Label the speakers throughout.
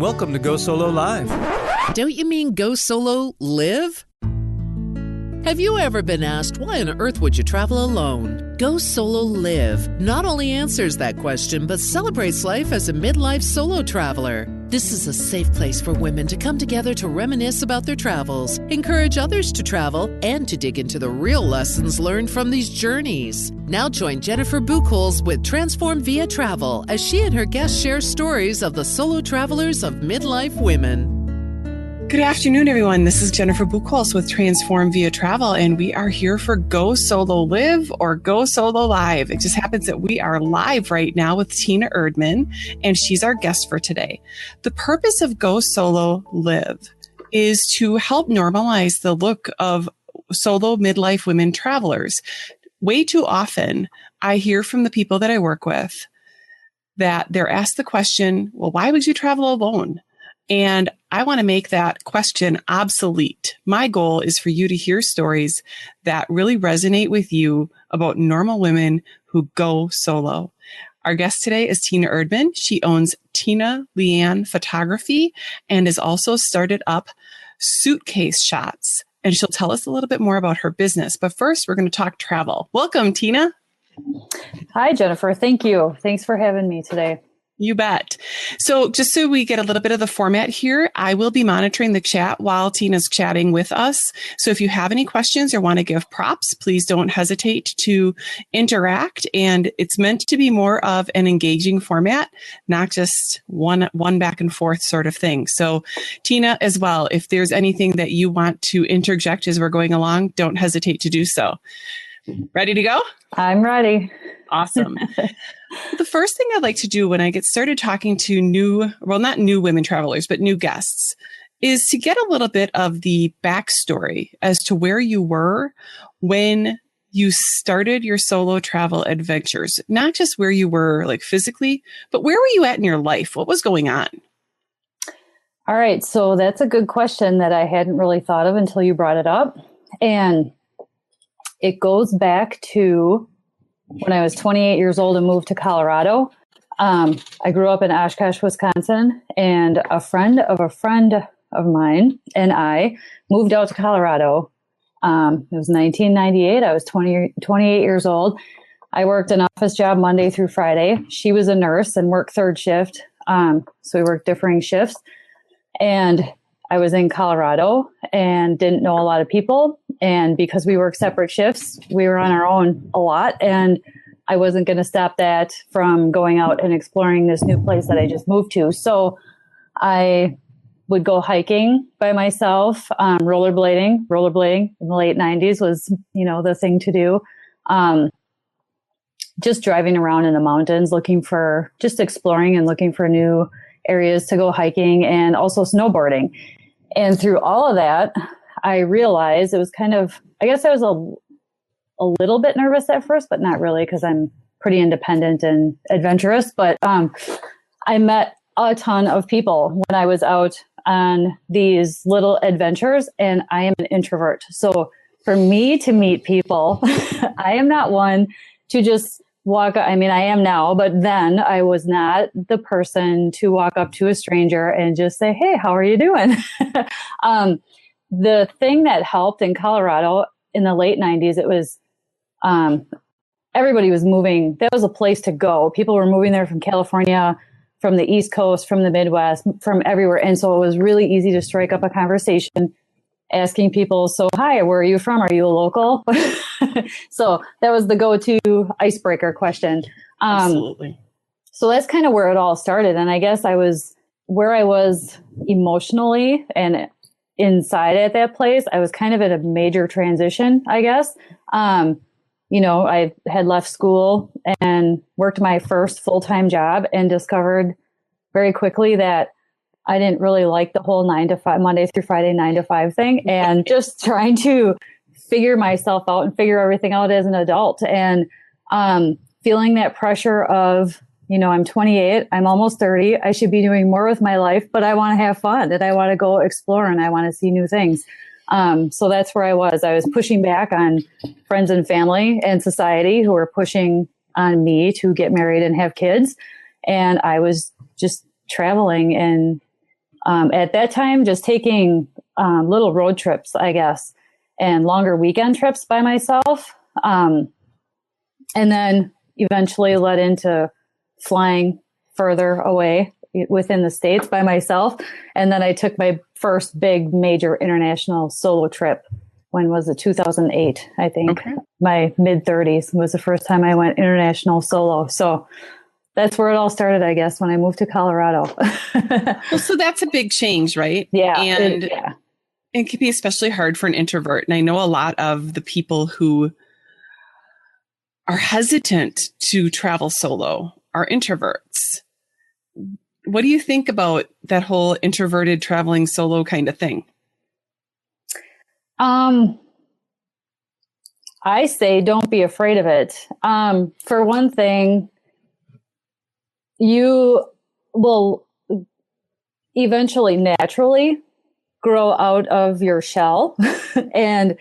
Speaker 1: Welcome to Go Solo Live.
Speaker 2: Don't you mean go solo live? Have you ever been asked, why on earth would you travel alone? Go Solo Live not only answers that question, but celebrates life as a midlife solo traveler. This is a safe place for women to come together to reminisce about their travels, encourage others to travel, and to dig into the real lessons learned from these journeys. Now join Jennifer Buchholz with Transform Via Travel as she and her guests share stories of the solo travelers of midlife women.
Speaker 3: Good afternoon, everyone. This is Jennifer Buchholz with Transform Via Travel, and we are here for Go Solo Live or Go Solo Live. It just happens that we are live right now with Tina Erdmann, and she's our guest for today. The purpose of Go Solo Live is to help normalize the look of solo midlife women travelers. Way too often, I hear from the people that I work with that they're asked the question, well, why would you travel alone? And I want to make that question obsolete. My goal is for you to hear stories that really resonate with you about normal women who go solo. Our guest today is Tina Erdmann. She owns Tina Leanne Photography and has also started up Suitcase Shots. And she'll tell us a little bit more about her business. But first, we're going to talk travel. Welcome, Tina.
Speaker 4: Hi, Jennifer. Thank you. Thanks for having me today.
Speaker 3: You bet. So just so we get a little bit of the format here, I will be monitoring the chat while Tina's chatting with us. So if you have any questions or want to give props, please don't hesitate to interact. And it's meant to be more of an engaging format, not just one back and forth sort of thing. So Tina, as well, if there's anything that you want to interject as we're going along, don't hesitate to do so. Ready to go?
Speaker 4: I'm ready.
Speaker 3: Awesome. The first thing I'd like to do when I get started talking to not new women travelers, but new guests, is to get a little bit of the backstory as to where you were when you started your solo travel adventures. Not just where you were like physically, but where were you at in your life? What was going on?
Speaker 4: All right. So that's a good question that I hadn't really thought of until you brought it up. And it goes back to when I was 28 years old and moved to Colorado. I grew up in Oshkosh, Wisconsin, and a friend of mine and I moved out to Colorado. It was 1998. I was 28 years old. I worked an office job Monday through Friday. She was a nurse and worked third shift. So we worked differing shifts. And I was in Colorado and didn't know a lot of people. And because we worked separate shifts, we were on our own a lot. And I wasn't going to stop that from going out and exploring this new place that I just moved to. So I would go hiking by myself, rollerblading. Rollerblading in the late 90s was, the thing to do. Just driving around in the mountains, just exploring and looking for new areas to go hiking, and also snowboarding. And through all of that, I realized it was I guess I was a little bit nervous at first, but not really, because I'm pretty independent and adventurous. But I met a ton of people when I was out on these little adventures, and I am an introvert. So for me to meet people, I am not one to just walk. I mean, I am now, but then I was not the person to walk up to a stranger and just say, "Hey, how are you doing?" The thing that helped in Colorado in the late 90s, it was everybody was moving. That was a place to go. People were moving there from California, from the East Coast, from the Midwest, from everywhere. And so it was really easy to strike up a conversation asking people, so, hi, where are you from? Are you a local? So that was the go-to icebreaker question.
Speaker 3: Absolutely.
Speaker 4: So that's kind of where it all started. And I guess where I was emotionally and inside at that place, I was kind of at a major transition, I guess. I had left school and worked my first full-time job and discovered very quickly that I didn't really like the whole 9 to 5, Monday through Friday, 9 to 5 thing, and just trying to figure myself out and figure everything out as an adult, and feeling that pressure of, I'm 28, I'm almost 30. I should be doing more with my life, but I want to have fun and I want to go explore and I want to see new things. So that's where I was. I was pushing back on friends and family and society who were pushing on me to get married and have kids. And I was just traveling and At that time, just taking little road trips, I guess, and longer weekend trips by myself. And then eventually led into flying further away within the States by myself. And then I took my first big major international solo trip. When was it? 2008, I think. Okay. My mid-30s was the first time I went international solo. So that's where it all started, I guess, when I moved to Colorado.
Speaker 3: Well, so that's a big change, right?
Speaker 4: Yeah.
Speaker 3: And it can be especially hard for an introvert. And I know a lot of the people who are hesitant to travel solo are introverts. What do you think about that whole introverted traveling solo kind of thing?
Speaker 4: I say don't be afraid of it. For one thing, you will eventually naturally grow out of your shell. And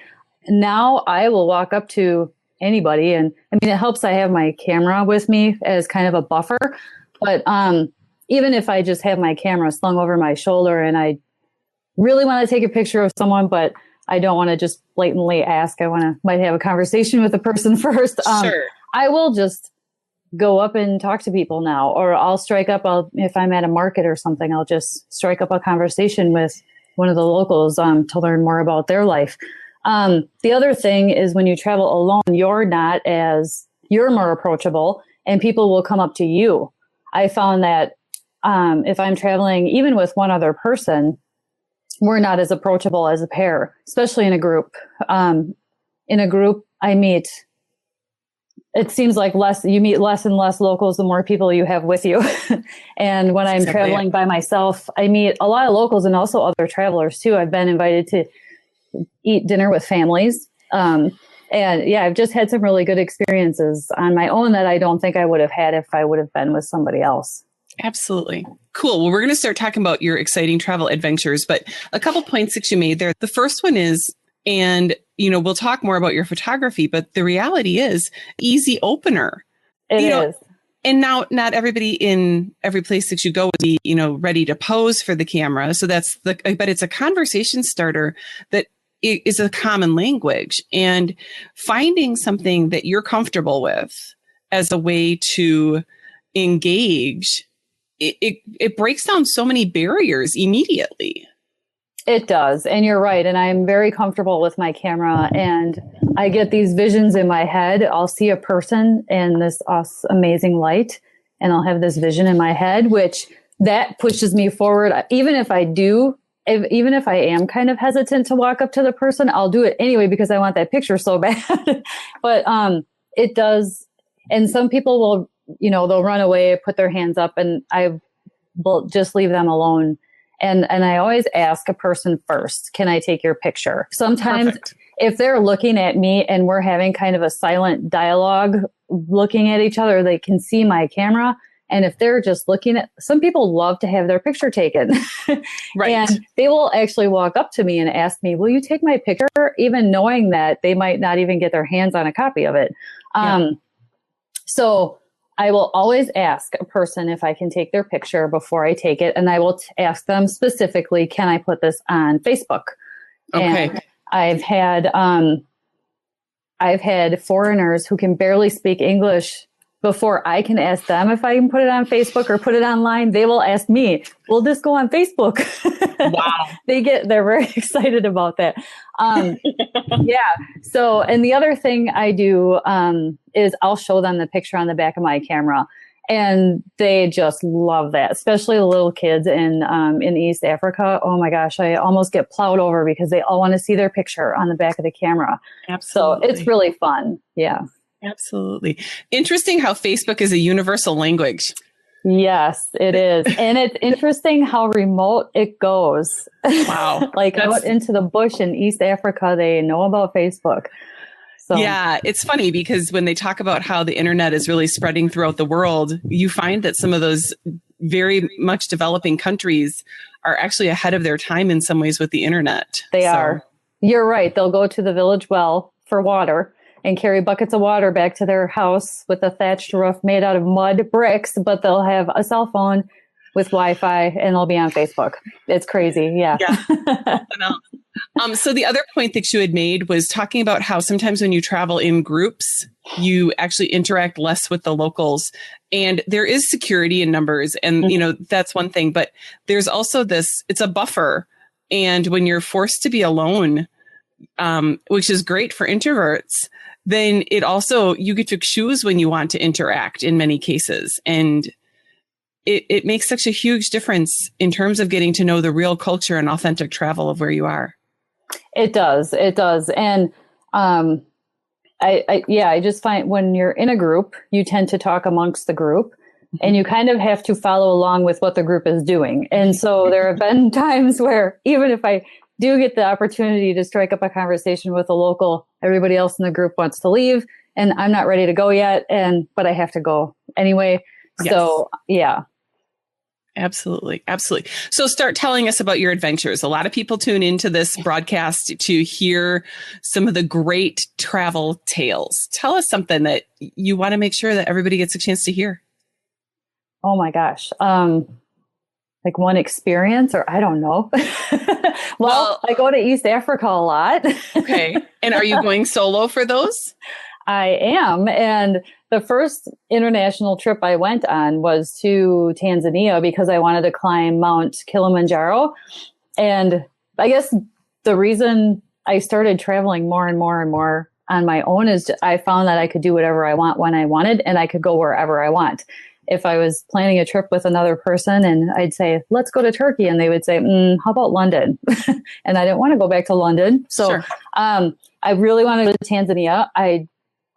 Speaker 4: now I will walk up to anybody. And I mean, it helps I have my camera with me as kind of a buffer. But even if I just have my camera slung over my shoulder and I really want to take a picture of someone, but I don't want to just blatantly ask. I might have a conversation with the person first.
Speaker 3: Sure.
Speaker 4: I will just go up and talk to people now, or I'll strike up. If I'm at a market or something, I'll just strike up a conversation with one of the locals to learn more about their life. The other thing is when you travel alone, you're more approachable, and people will come up to you. I found that if I'm traveling even with one other person, we're not as approachable as a pair, especially in a group. In a group, it seems like you meet less and less locals the more people you have with you. And when I'm traveling by myself, I meet a lot of locals and also other travelers too. I've been invited to eat dinner with families. And yeah, I've just had some really good experiences on my own that I don't think I would have had if I would have been with somebody else.
Speaker 3: Absolutely. Cool. Well, we're going to start talking about your exciting travel adventures, but a couple points that you made there. The first one is, and we'll talk more about your photography, but the reality is easy opener.
Speaker 4: It is.
Speaker 3: And now not everybody in every place that you go would be, ready to pose for the camera. So but it's a conversation starter that is a common language, and finding something that you're comfortable with as a way to engage, it breaks down so many barriers immediately.
Speaker 4: It does. And you're right. And I'm very comfortable with my camera, and I get these visions in my head. I'll see a person in this amazing light, and I'll have this vision in my head, which that pushes me forward. Even if I am kind of hesitant to walk up to the person, I'll do it anyway because I want that picture so bad. But it does. And some people will, they'll run away, put their hands up, and I will just leave them alone. And I always ask a person first, can I take your picture? Sometimes if they're looking at me and we're having kind of a silent dialogue, looking at each other, they can see my camera. And if they're just some people love to have their picture taken. Right. And they will actually walk up to me and ask me, will you take my picture? Even knowing that they might not even get their hands on a copy of it. So I will always ask a person if I can take their picture before I take it. And I will ask them specifically, can I put this on Facebook?
Speaker 3: Okay.
Speaker 4: And I've had foreigners who can barely speak English. Before I can ask them if I can put it on Facebook or put it online, they will ask me, will this go on Facebook? Wow. They're very excited about that. Yeah. So, and the other thing I do is I'll show them the picture on the back of my camera, and they just love that, especially the little kids in East Africa. Oh my gosh, I almost get plowed over because they all want to see their picture on the back of the camera.
Speaker 3: Absolutely.
Speaker 4: So it's really fun. Yeah.
Speaker 3: Absolutely. Interesting how Facebook is a universal language.
Speaker 4: Yes, it is. And it's interesting how remote it goes.
Speaker 3: Wow.
Speaker 4: Out into the bush in East Africa, they know about Facebook. So.
Speaker 3: Yeah, it's funny because when they talk about how the internet is really spreading throughout the world, you find that some of those very much developing countries are actually ahead of their time in some ways with the internet.
Speaker 4: They are. You're right. They'll go to the village well for water and carry buckets of water back to their house with a thatched roof made out of mud bricks, but they'll have a cell phone with Wi-Fi, and they'll be on Facebook. It's crazy. Yeah.
Speaker 3: So the other point that you had made was talking about how sometimes when you travel in groups, you actually interact less with the locals, and there is security in numbers. And, that's one thing, but there's also it's a buffer. And when you're forced to be alone, which is great for introverts, then it also, you get to choose when you want to interact in many cases. And it makes such a huge difference in terms of getting to know the real culture and authentic travel of where you are.
Speaker 4: It does. And I just find when you're in a group, you tend to talk amongst the group, and you kind of have to follow along with what the group is doing. And so there have been times where even if I do get the opportunity to strike up a conversation with a local, everybody else in the group wants to leave, and I'm not ready to go yet, but I have to go anyway.
Speaker 3: Yes.
Speaker 4: So, yeah.
Speaker 3: Absolutely. Absolutely. So start telling us about your adventures. A lot of people tune into this broadcast to hear some of the great travel tales. Tell us something that you want to make sure that everybody gets a chance to hear.
Speaker 4: Oh my gosh. Like one experience, or I don't know. well, I go to East Africa a lot.
Speaker 3: Okay. And are you going solo for those?
Speaker 4: I am. And the first international trip I went on was to Tanzania because I wanted to climb Mount Kilimanjaro. And I guess the reason I started traveling more and more and more on my own is I found that I could do whatever I want when I wanted, and I could go wherever I want. If I was planning a trip with another person and I'd say, let's go to Turkey, and they would say, how about London? And I didn't want to go back to London. So
Speaker 3: sure.
Speaker 4: I really wanted to go to Tanzania. I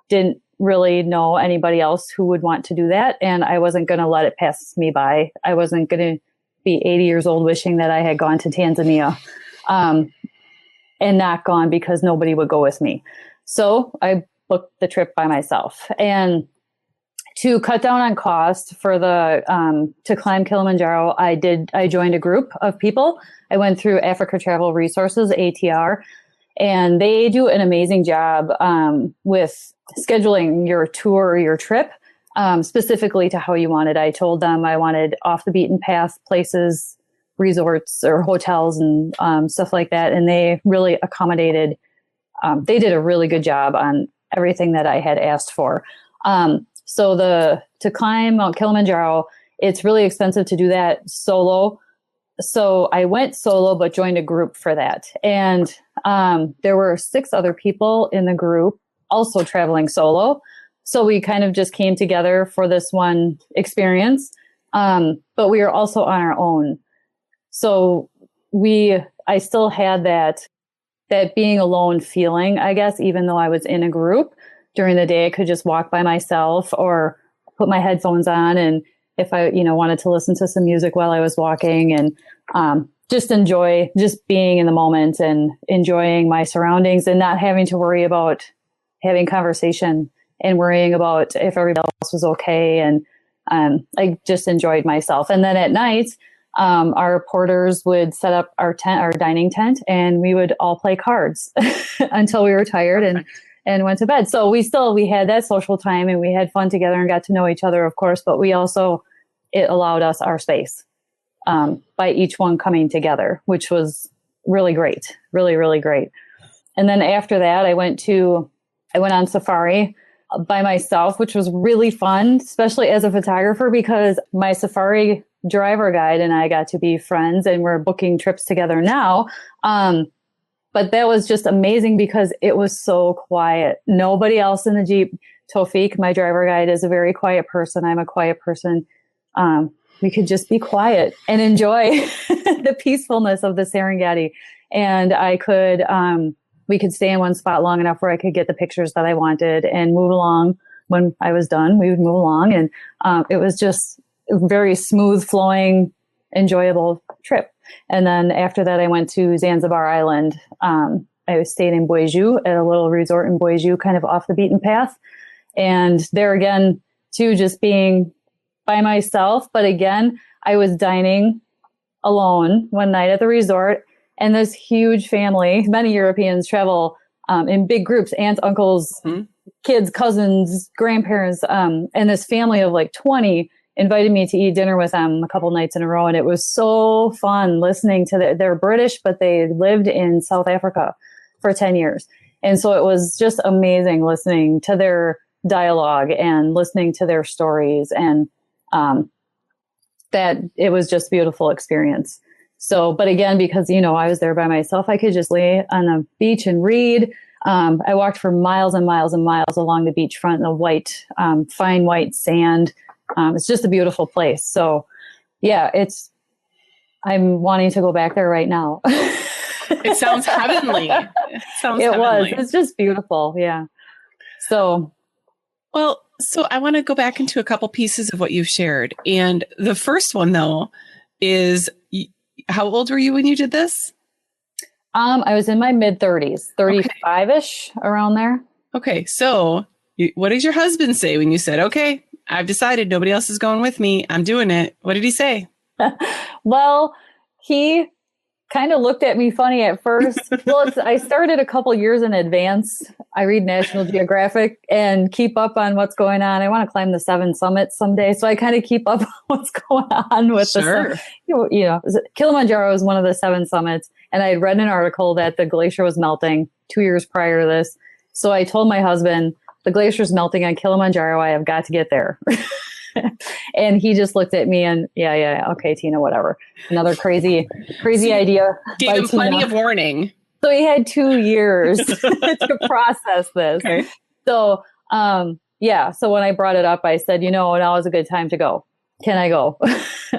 Speaker 4: didn't really know anybody else who would want to do that, and I wasn't going to let it pass me by. I wasn't going to be 80 years old wishing that I had gone to Tanzania and not gone because nobody would go with me. So I booked the trip by myself. And to cut down on cost for to climb Kilimanjaro, I joined a group of people. I went through Africa Travel Resources, ATR, and they do an amazing job with scheduling your tour or your trip specifically to how you want it. I told them I wanted off the beaten path places, resorts or hotels and stuff like that. And they really accommodated. They did a really good job on everything that I had asked for. So to climb Mount Kilimanjaro, it's really expensive to do that solo. So I went solo, but joined a group for that. And there were 6 other people in the group also traveling solo. So we kind of just came together for this one experience. But we were also on our own. So I still had that being alone feeling, I guess, even though I was in a group. During the day, I could just walk by myself or put my headphones on. And if I, wanted to listen to some music while I was walking and just enjoy just being in the moment and enjoying my surroundings and not having to worry about having conversation and worrying about if everybody else was okay. And I just enjoyed myself. And then at night, our porters would set up our dining tent, and we would all play cards until we were tired and went to bed. So we had that social time, and we had fun together and got to know each other, of course, but it allowed us our space by each one coming together, which was really great, really, really great. And then after that, I went on safari by myself, which was really fun, especially as a photographer, because my safari driver guide and I got to be friends, and we're booking trips together now. But that was just amazing because it was so quiet. Nobody else in the Jeep. Tofik, my driver guide, is a very quiet person. I'm a quiet person. We could just be quiet and enjoy the peacefulness of the Serengeti. And we could stay in one spot long enough where I could get the pictures that I wanted and move along. When I was done, we would move along. And it was just a very smooth flowing, enjoyable trip. And then after that, I went to Zanzibar Island. I stayed in Bueju at a little resort in Bueju, kind of off the beaten path. And there again, too, just being by myself. But again, I was dining alone one night at the resort, and this huge family, many Europeans travel in big groups, aunts, uncles, kids, cousins, grandparents, and this family of like 20 invited me to eat dinner with them a couple nights in a row. And it was so fun listening to they're British, but they lived in South Africa for 10 years. And so it was just amazing listening to their dialogue and listening to their stories. And that it was just a beautiful experience. So, but again, because, I was there by myself, I could just lay on the beach and read. I walked for miles and miles and miles along the beachfront in the white, fine white sand. It's just a beautiful place. So yeah, I'm wanting to go back there right now.
Speaker 3: It sounds heavenly.
Speaker 4: It was. It's just beautiful. Yeah. So.
Speaker 3: Well, so I want to go back into a couple pieces of what you've shared. And the first one, though, is how old were you when you did this?
Speaker 4: I was in my mid 30s, 35-ish, around there.
Speaker 3: Okay. So what did your husband say when you said, okay, I've decided nobody else is going with me. I'm doing it. What did he say?
Speaker 4: Well, he kind of looked at me funny at first. Well, I started a couple years in advance. I read National Geographic and keep up on what's going on. I want to climb the 7 summits someday. So I kind of keep up on what's going on with Kilimanjaro is one of the 7 summits. And I had read an article that the glacier was melting 2 years prior to this. So I told my husband, the glacier's melting on Kilimanjaro. I have got to get there. And he just looked at me and yeah. Okay, Tina, whatever. Another crazy idea.
Speaker 3: Gave him plenty of warning.
Speaker 4: So he had 2 years to process this. Okay. So, so when I brought it up, I said, now is a good time to go. Can I go?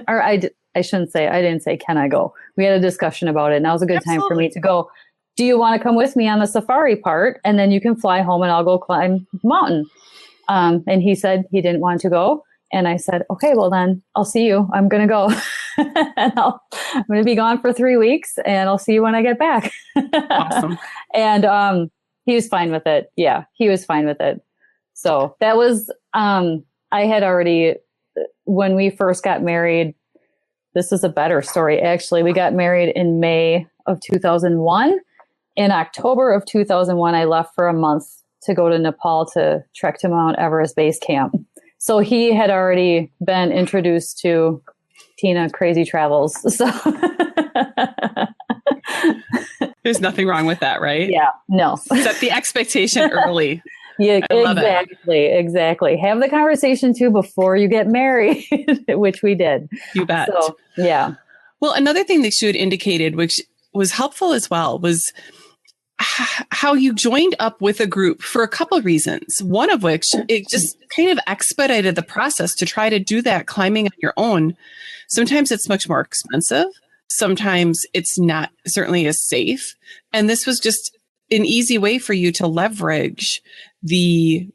Speaker 4: Or I didn't say, can I go? We had a discussion about it. Now is a good time for me to go. Do you want to come with me on the safari part? And then you can fly home and I'll go climb the mountain. And he said he didn't want to go. And I said, okay, well then I'll see you. I'm going to go. And I'm going to be gone for 3 weeks and I'll see you when I get back.
Speaker 3: Awesome.
Speaker 4: And he was fine with it. Yeah, he was fine with it. So that was, I had already, when we first got married, this is a better story. Actually, we got married in May of 2001. In October of 2001, I left for a month to go to Nepal to trek to Mount Everest Base Camp. So he had already been introduced to Tina Crazy Travels. So
Speaker 3: there's nothing wrong with that, right?
Speaker 4: Yeah, no.
Speaker 3: Set the expectation early.
Speaker 4: Yeah, exactly. Have the conversation too before you get married, which we did.
Speaker 3: You bet.
Speaker 4: So, yeah.
Speaker 3: Well, another thing that you had indicated, which was helpful as well, was how you joined up with a group for a couple of reasons. One of which, it just kind of expedited the process to try to do that climbing on your own. Sometimes it's much more expensive. Sometimes it's not certainly as safe. And this was just an easy way for you to leverage the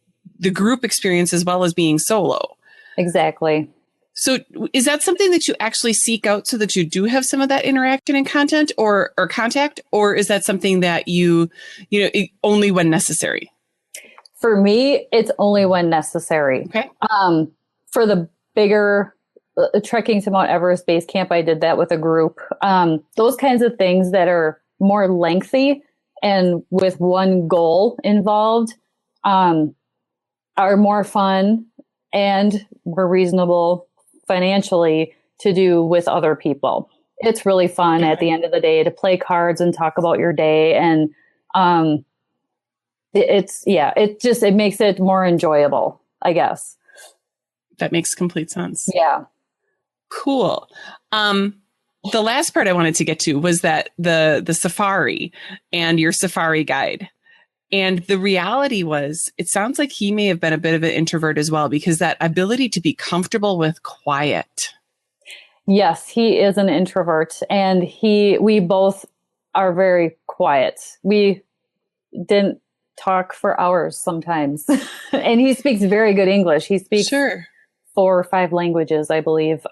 Speaker 3: group experience as well as being solo.
Speaker 4: Exactly.
Speaker 3: So is that something that you actually seek out so that you do have some of that interaction and content or contact, or is that something that you only when necessary?
Speaker 4: For me, it's only when necessary.
Speaker 3: Okay.
Speaker 4: For the bigger trekking to Mount Everest Base Camp, I did that with a group. Those kinds of things that are more lengthy and with one goal involved are more fun and more reasonable financially to do with other people. It's really fun at the end of the day to play cards and talk about your day. And it makes it more enjoyable, I guess.
Speaker 3: That makes complete sense.
Speaker 4: Yeah.
Speaker 3: Cool. The last part I wanted to get to was that the safari and your safari guide. And the reality was, it sounds like he may have been a bit of an introvert as well, because that ability to be comfortable with quiet.
Speaker 4: Yes, he is an introvert, and we both are very quiet. We didn't talk for hours sometimes. And he speaks very good English. He speaks 4 or 5 languages, I believe.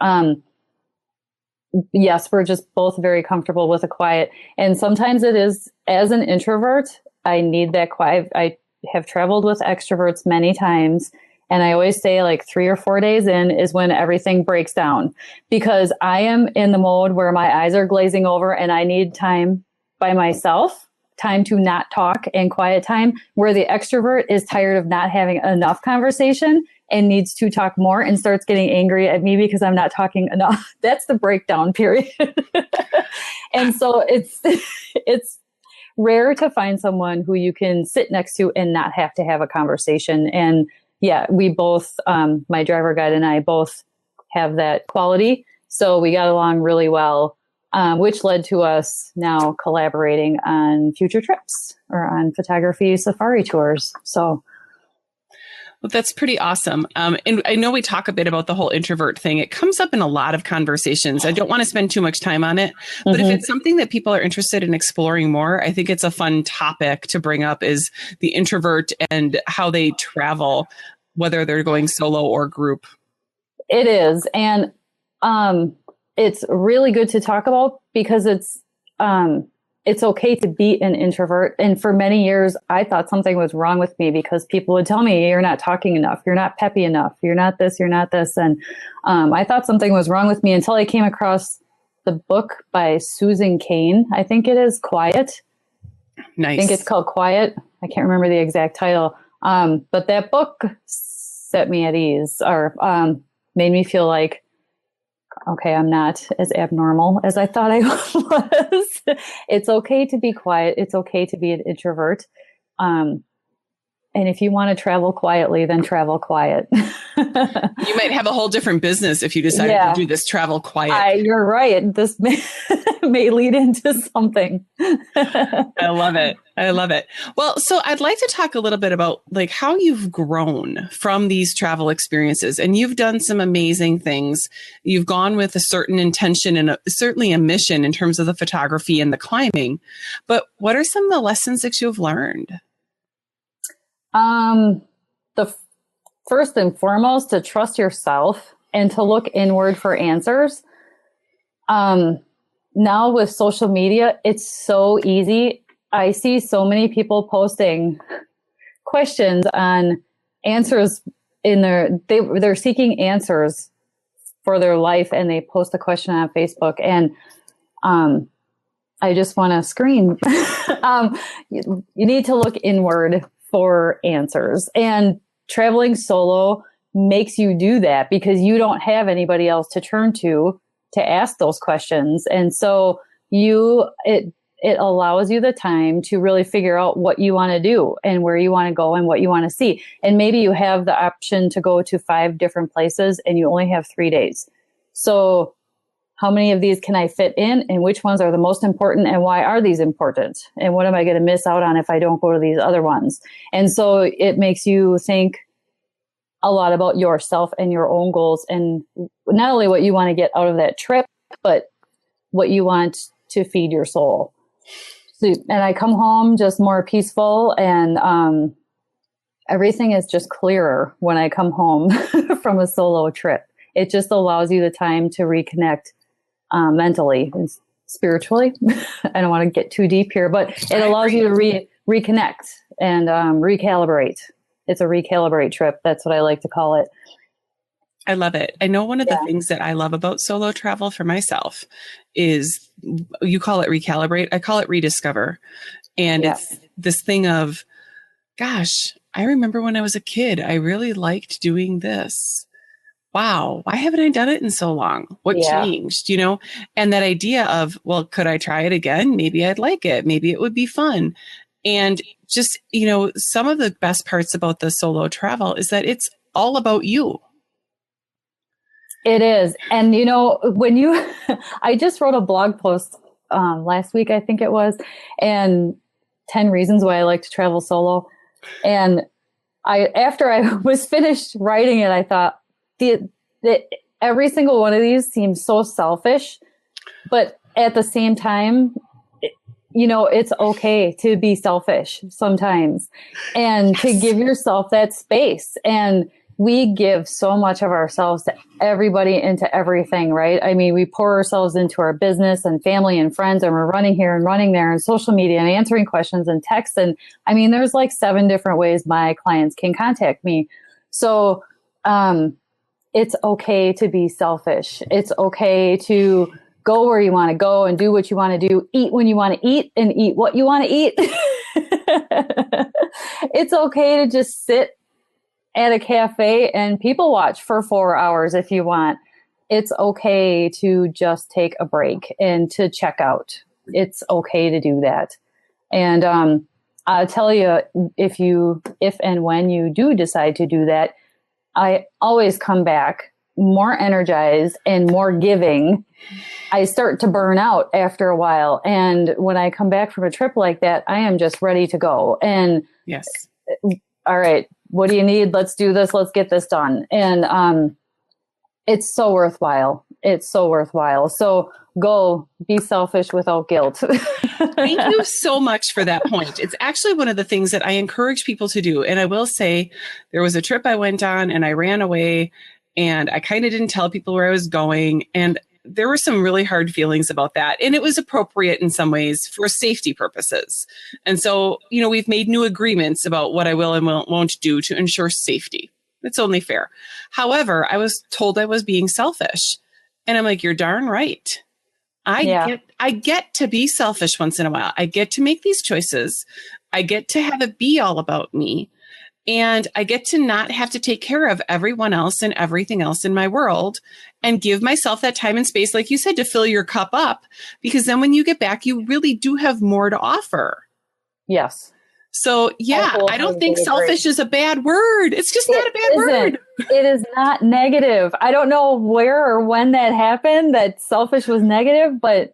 Speaker 4: Yes, we're just both very comfortable with the quiet. And sometimes it is, as an introvert, I need that quiet. I have traveled with extroverts many times, and I always say like 3 or 4 days in is when everything breaks down, because I am in the mode where my eyes are glazing over and I need time by myself, time to not talk and quiet time, where the extrovert is tired of not having enough conversation and needs to talk more and starts getting angry at me because I'm not talking enough. That's the breakdown period. And so it's rare to find someone who you can sit next to and not have to have a conversation. And yeah, we both, my driver guide and I both have that quality. So we got along really well, which led to us now collaborating on future trips or on photography safari tours. So
Speaker 3: well, that's pretty awesome. And I know we talk a bit about the whole introvert thing. It comes up in a lot of conversations. I don't want to spend too much time on it, but if it's something that people are interested in exploring more, I think it's a fun topic to bring up is the introvert and how they travel, whether they're going solo or group.
Speaker 4: It is. And it's really good to talk about because it's okay to be an introvert. And for many years, I thought something was wrong with me because people would tell me, you're not talking enough. You're not peppy enough. You're not this, you're not this. And I thought something was wrong with me until I came across the book by Susan Cain. I think it is Quiet.
Speaker 3: Nice.
Speaker 4: I think it's called Quiet. I can't remember the exact title. But that book set me at ease or made me feel like, okay, I'm not as abnormal as I thought I was. It's okay to be quiet. It's okay to be an introvert. And if you want to travel quietly, then travel quiet.
Speaker 3: You might have a whole different business if you decided to do this travel quiet.
Speaker 4: You're right. This may lead into something.
Speaker 3: I love it. I love it. Well, so I'd like to talk a little bit about like how you've grown from these travel experiences, and you've done some amazing things. You've gone with a certain intention and certainly a mission in terms of the photography and the climbing. But what are some of the lessons that you've learned?
Speaker 4: The first and foremost, to trust yourself and to look inward for answers. Now with social media, it's so easy. I see so many people posting questions on answers in they're seeking answers for their life, and they post a question on Facebook, and I just want to scream. You need to look inward for answers, and traveling solo makes you do that because you don't have anybody else to turn to ask those questions. And so it allows you the time to really figure out what you want to do and where you want to go and what you want to see. And maybe you have the option to go to 5 different places and you only have 3 days. So how many of these can I fit in, and which ones are the most important, and why are these important? And what am I going to miss out on if I don't go to these other ones? And so it makes you think a lot about yourself and your own goals, and not only what you want to get out of that trip, but what you want to feed your soul. So, and I come home just more peaceful, and everything is just clearer when I come home from a solo trip. It just allows you the time to reconnect mentally and spiritually. I don't want to get too deep here, but it allows you to reconnect and recalibrate. It's a recalibrate trip. That's what I like to call it.
Speaker 3: I love it. I know one of the things that I love about solo travel for myself is, you call it recalibrate, I call it rediscover. And it's this thing of, gosh, I remember when I was a kid, I really liked doing this. Wow, why haven't I done it in so long? What changed, you know? And that idea of, well, could I try it again? Maybe I'd like it. Maybe it would be fun. And just, you know, some of the best parts about the solo travel is that it's all about you.
Speaker 4: It is. And, you know, I just wrote a blog post last week, I think it was, and 10 reasons why I like to travel solo. And after I was finished writing it, I thought, every single one of these seems so selfish, but at the same time, you know, it's okay to be selfish sometimes and to give yourself that space. And we give so much of ourselves to everybody and to everything, right? I mean, we pour ourselves into our business and family and friends, and we're running here and running there and social media and answering questions and texts. And I mean, there's like 7 different ways my clients can contact me. So, it's okay to be selfish. It's okay to go where you want to go and do what you want to do, eat when you want to eat, and eat what you want to eat. It's okay to just sit at a cafe and people watch for 4 hours if you want. It's okay to just take a break and to check out. It's okay to do that. And I'll tell you, if and when you do decide to do that, I always come back more energized and more giving. I start to burn out after a while. And when I come back from a trip like that, I am just ready to go. And
Speaker 3: yes.
Speaker 4: All right, what do you need? Let's do this. Let's get this done. And it's so worthwhile. It's so worthwhile. So go be selfish without guilt.
Speaker 3: Thank you so much for that point. It's actually one of the things that I encourage people to do. And I will say there was a trip I went on and I ran away and I kind of didn't tell people where I was going. And there were some really hard feelings about that. And it was appropriate in some ways for safety purposes. And so, we've made new agreements about what I will and won't do to ensure safety. It's only fair. However, I was told I was being selfish. And I'm like, you're darn right. I get to be selfish once in a while. I get to make these choices. I get to have it be all about me. And I get to not have to take care of everyone else and everything else in my world and give myself that time and space, like you said, to fill your cup up. Because then when you get back, you really do have more to offer.
Speaker 4: Yes.
Speaker 3: So, I don't think selfish is a bad word. It's just not a bad word.
Speaker 4: It is not negative. I don't know where or when that happened, that selfish was negative, but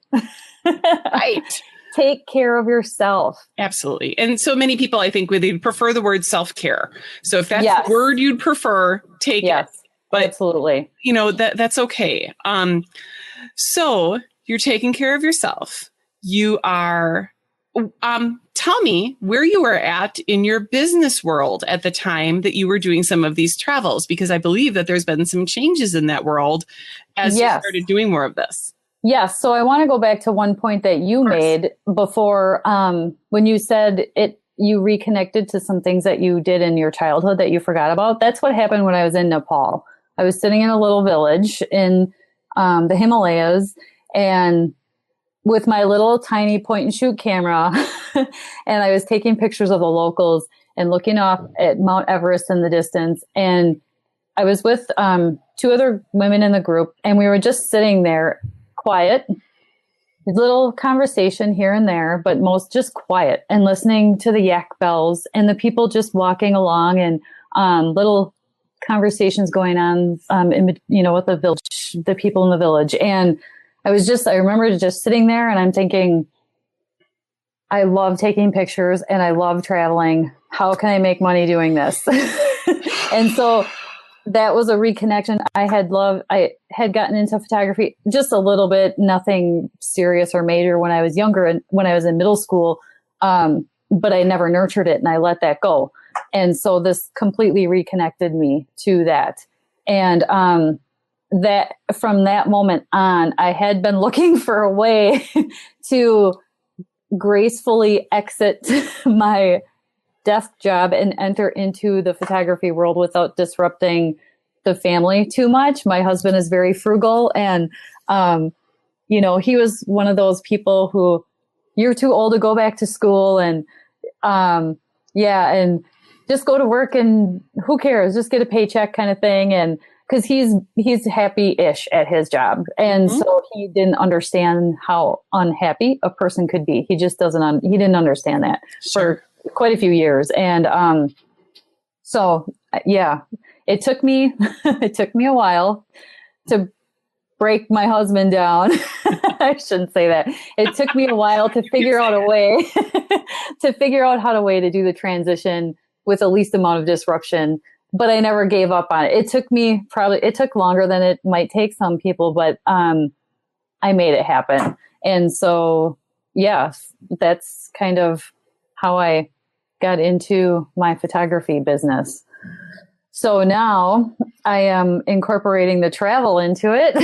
Speaker 3: right.
Speaker 4: Take care of yourself.
Speaker 3: Absolutely. And so many people, I think, would prefer the word self-care. So if that's the word you'd prefer, take it. But
Speaker 4: absolutely.
Speaker 3: That's okay. So you're taking care of yourself. You are, tell me where you were at in your business world at the time that you were doing some of these travels, because I believe that there's been some changes in that world as you started doing more of this.
Speaker 4: Yes. So I want to go back to one point that you made before, when you said you reconnected to some things that you did in your childhood that you forgot about. That's what happened when I was in Nepal. I was sitting in a little village in the Himalayas and with my little tiny point and shoot camera and I was taking pictures of the locals and looking off at Mount Everest in the distance. And I was with 2 other women in the group and we were just sitting there quiet, little conversation here and there, but most just quiet and listening to the yak bells and the people just walking along and little conversations going on, with the people in the village. And I remember just sitting there and I'm thinking, I love taking pictures and I love traveling. How can I make money doing this? And so that was a reconnection. I had gotten into photography just a little bit, nothing serious or major when I was younger and when I was in middle school. But I never nurtured it and I let that go. And so this completely reconnected me to that. And, that from that moment on, I had been looking for a way to gracefully exit my desk job and enter into the photography world without disrupting the family too much. My husband is very frugal and, he was one of those people who you're too old to go back to school and, and just go to work and who cares? Just get a paycheck kind of thing. And cause he's happy-ish at his job. And so he didn't understand how unhappy a person could be. He just he didn't understand that for quite a few years. And, it took me a while to break my husband down. I shouldn't say that. It took me a while to figure out a way how to do the transition with the least amount of disruption, but I never gave up on it. It took longer than it might take some people, but, I made it happen. And so, that's kind of how I got into my photography business. So now I am incorporating the travel into it.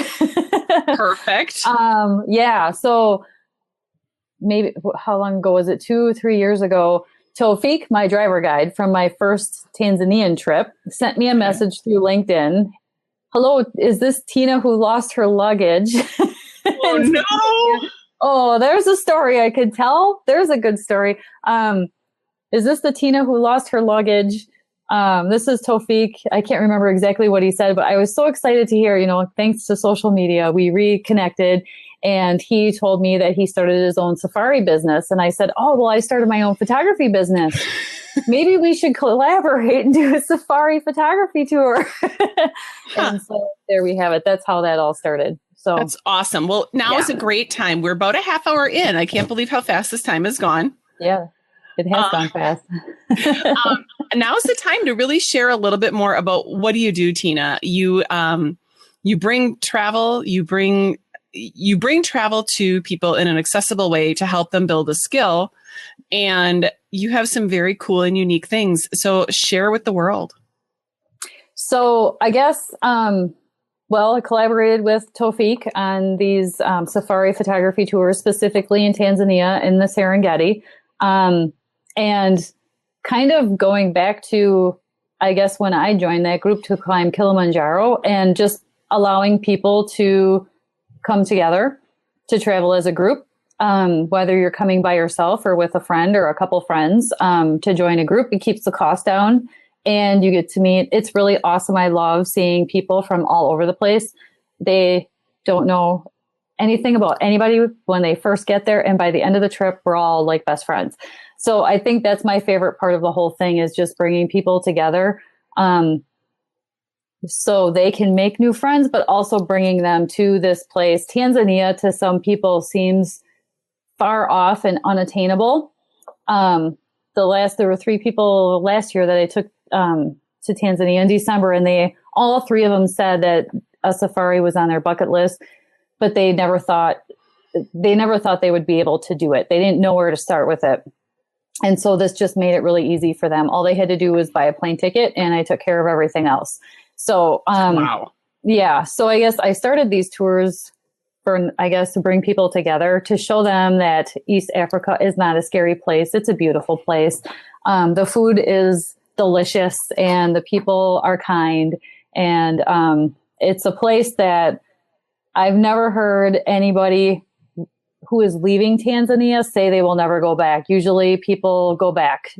Speaker 3: Perfect.
Speaker 4: So maybe how long ago was it? 2-3 years ago, Tofik, my driver guide from my first Tanzanian trip, sent me a message through LinkedIn. Hello, is this Tina who lost her luggage?
Speaker 3: Oh, no.
Speaker 4: Oh, there's a story I could tell. There's a good story. Is this the Tina who lost her luggage? This is Tawfiq. I can't remember exactly what he said, but I was so excited to hear, thanks to social media, we reconnected. And he told me that he started his own safari business. And I said, oh, well, I started my own photography business. Maybe we should collaborate and do a safari photography tour. And so there we have it. That's how that all started. So
Speaker 3: that's awesome. Well, now is a great time. We're about a half hour in. I can't believe how fast this time has gone.
Speaker 4: Yeah, it has gone fast.
Speaker 3: Now is the time to really share a little bit more about what do you do, Tina? You bring travel, you bring travel to people in an accessible way to help them build a skill. And you have some very cool and unique things. So share with the world.
Speaker 4: So I guess, I collaborated with Tawfiq on these safari photography tours, specifically in Tanzania in the Serengeti. And kind of going back to, I guess, when I joined that group to climb Kilimanjaro and just allowing people to come together to travel as a group, whether you're coming by yourself or with a friend or a couple friends to join a group. It keeps the cost down and you get to meet. It's really awesome. I love seeing people from all over the place. They don't know anything about anybody when they first get there. And by the end of the trip, we're all like best friends. So I think that's my favorite part of the whole thing is just bringing people together. So they can make new friends, but also bringing them to this place. Tanzania to some people seems far off and unattainable. There were 3 people last year that I took to Tanzania in December, and all 3 of them said that a safari was on their bucket list, but they never thought they would be able to do it. They didn't know where to start with it. And so this just made it really easy for them. All they had to do was buy a plane ticket, and I took care of everything else. So,
Speaker 3: wow.
Speaker 4: Yeah. So I guess I started these tours to bring people together, to show them that East Africa is not a scary place. It's a beautiful place. The food is delicious and the people are kind. And it's a place that I've never heard anybody who is leaving Tanzania say they will never go back. Usually people go back,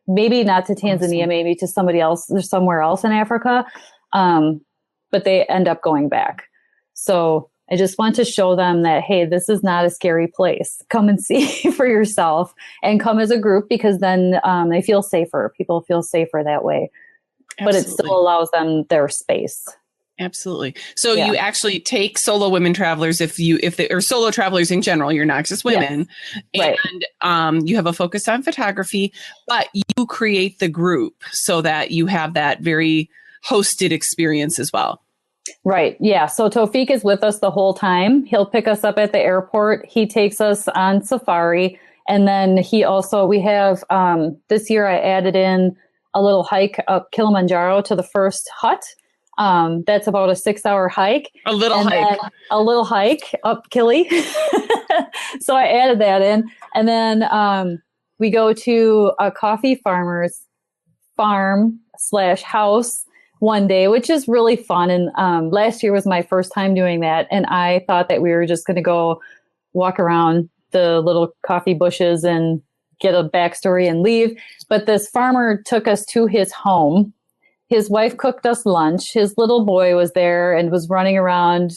Speaker 4: maybe not to Tanzania, maybe to somebody else or somewhere else in Africa. But they end up going back. So I just want to show them that, hey, this is not a scary place. Come and see for yourself and come as a group, because then they feel safer. People feel safer that way. Absolutely. But it still allows them their space.
Speaker 3: Absolutely. So you actually take solo women travelers if they are solo travelers in general, you're not just women. Yes. And right. You have a focus on photography, but you create the group so that you have that very hosted experience as well.
Speaker 4: Right. Yeah. So Tawfiq is with us the whole time. He'll pick us up at the airport. He takes us on safari. And then we have, this year I added in a little hike up Kilimanjaro to the first hut. That's about a 6-hour hike. A little hike up Kili. So I added that in. And then we go to a coffee farmer's farm/house one day, which is really fun. And last year was my first time doing that. And I thought that we were just going to go walk around the little coffee bushes and get a backstory and leave. But this farmer took us to his home. His wife cooked us lunch. His little boy was there and was running around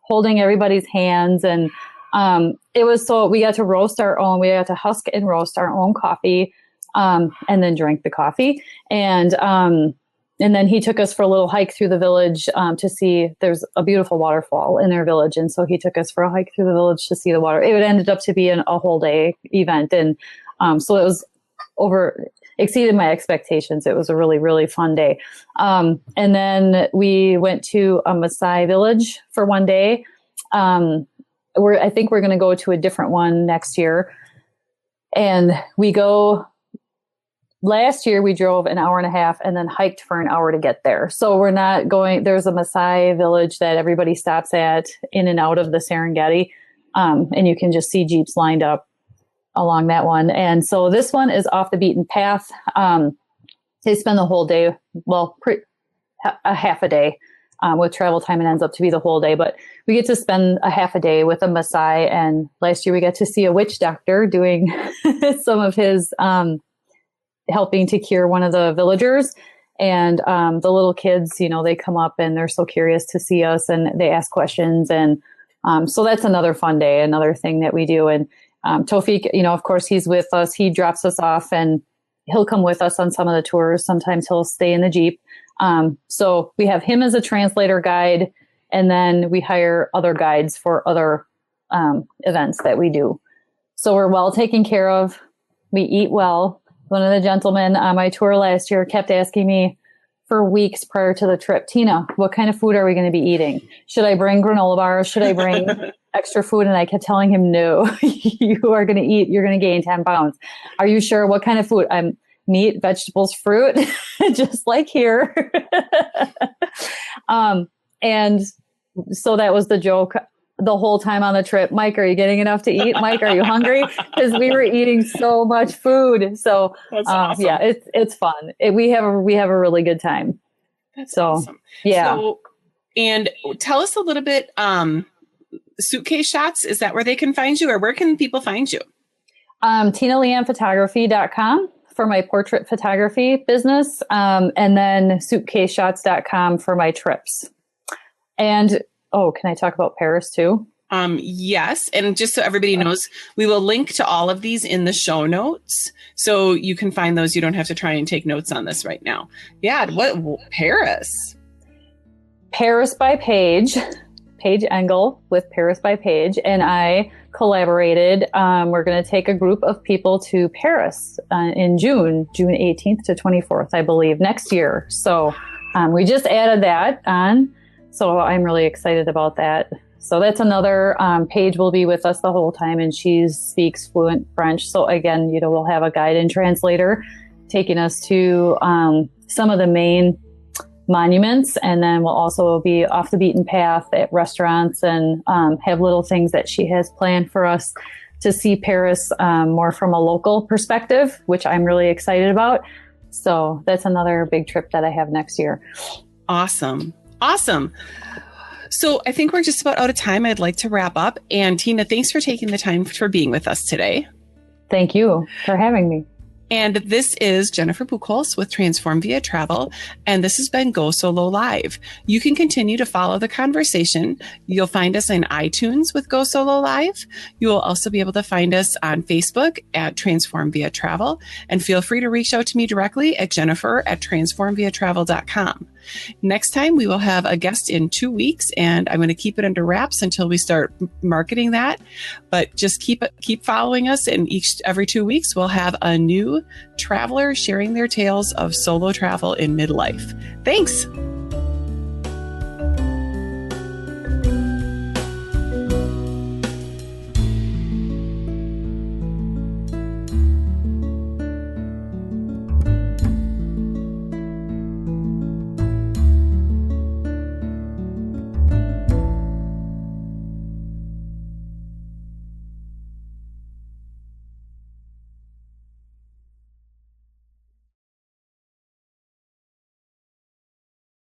Speaker 4: holding everybody's hands. And we got to roast our own. We got to husk and roast our own coffee and then drink the coffee. And then he took us for a little hike through the village to see there's a beautiful waterfall in their village. And so he took us for a hike through the village to see the water. It ended up to be a whole day event. And so it was exceeded my expectations. It was a really, really fun day. And then we went to a Maasai village for one day. I think we're going to go to a different one next year. And last year we drove an hour and a half and then hiked for an hour to get there. So we're not going, there's a Maasai village that everybody stops at in and out of the Serengeti. And you can just see Jeeps lined up along that one. And so this one is off the beaten path. They spend the whole day, a half a day with travel time. It ends up to be the whole day, but we get to spend a half a day with a Maasai. And last year we got to see a witch doctor doing some of his helping to cure one of the villagers. And the little kids, they come up and they're so curious to see us and they ask questions. And so that's another fun day, another thing that we do. And Tofik, of course, he's with us. He drops us off and he'll come with us on some of the tours. Sometimes he'll stay in the Jeep. So we have him as a translator guide, and then we hire other guides for other events that we do. So we're well taken care of. We eat well. One of the gentlemen on my tour last year kept asking me for weeks prior to the trip, Tina, what kind of food are we going to be eating? Should I bring granola bars? Should I bring extra food? And I kept telling him, no, you are going to eat. You're going to gain 10 pounds. Are you sure? What kind of food? Meat, vegetables, fruit, just like here. And so that was the joke the whole time on the trip. Mike, are you getting enough to eat? Mike, are you hungry? Because we were eating so much food. So
Speaker 3: that's awesome.
Speaker 4: Yeah, it's fun. We have a really good time.
Speaker 3: That's awesome.
Speaker 4: Yeah.
Speaker 3: So, and tell us a little bit, Suitcase Shots, is that where they can find you, or where can people find you? TinaLeannePhotography.com for my portrait photography business. And then suitcaseshots.com for my trips. And can I talk about Paris too? Yes. And just so everybody knows, we will link to all of these in the show notes. So you can find those. You don't have to try and take notes on this right now. Yeah. Paris?
Speaker 4: Paris by Paige Engel with Paris by Paige. And I collaborated. We're going to take a group of people to Paris in June 18th to 24th, I believe, next year. So we just added that on. So I'm really excited about that. So that's another, Paige will be with us the whole time, and she speaks fluent French. So again, we'll have a guide and translator taking us to some of the main monuments. And then we'll also be off the beaten path at restaurants and have little things that she has planned for us to see Paris more from a local perspective, which I'm really excited about. So that's another big trip that I have next year.
Speaker 3: Awesome. So I think we're just about out of time. I'd like to wrap up. And Tina, thanks for taking the time for being with us today.
Speaker 4: Thank you for having me.
Speaker 3: And this is Jennifer Buchholz with Transform Via Travel. And this has been Go Solo Live. You can continue to follow the conversation. You'll find us on iTunes with Go Solo Live. You will also be able to find us on Facebook at Transform Via Travel. And feel free to reach out to me directly at jennifer@transformviatravel.com. Next time, we will have a guest in 2 weeks, and I'm going to keep it under wraps until we start marketing that. But just keep following us, and every 2 weeks, we'll have a new traveler sharing their tales of solo travel in midlife. Thanks.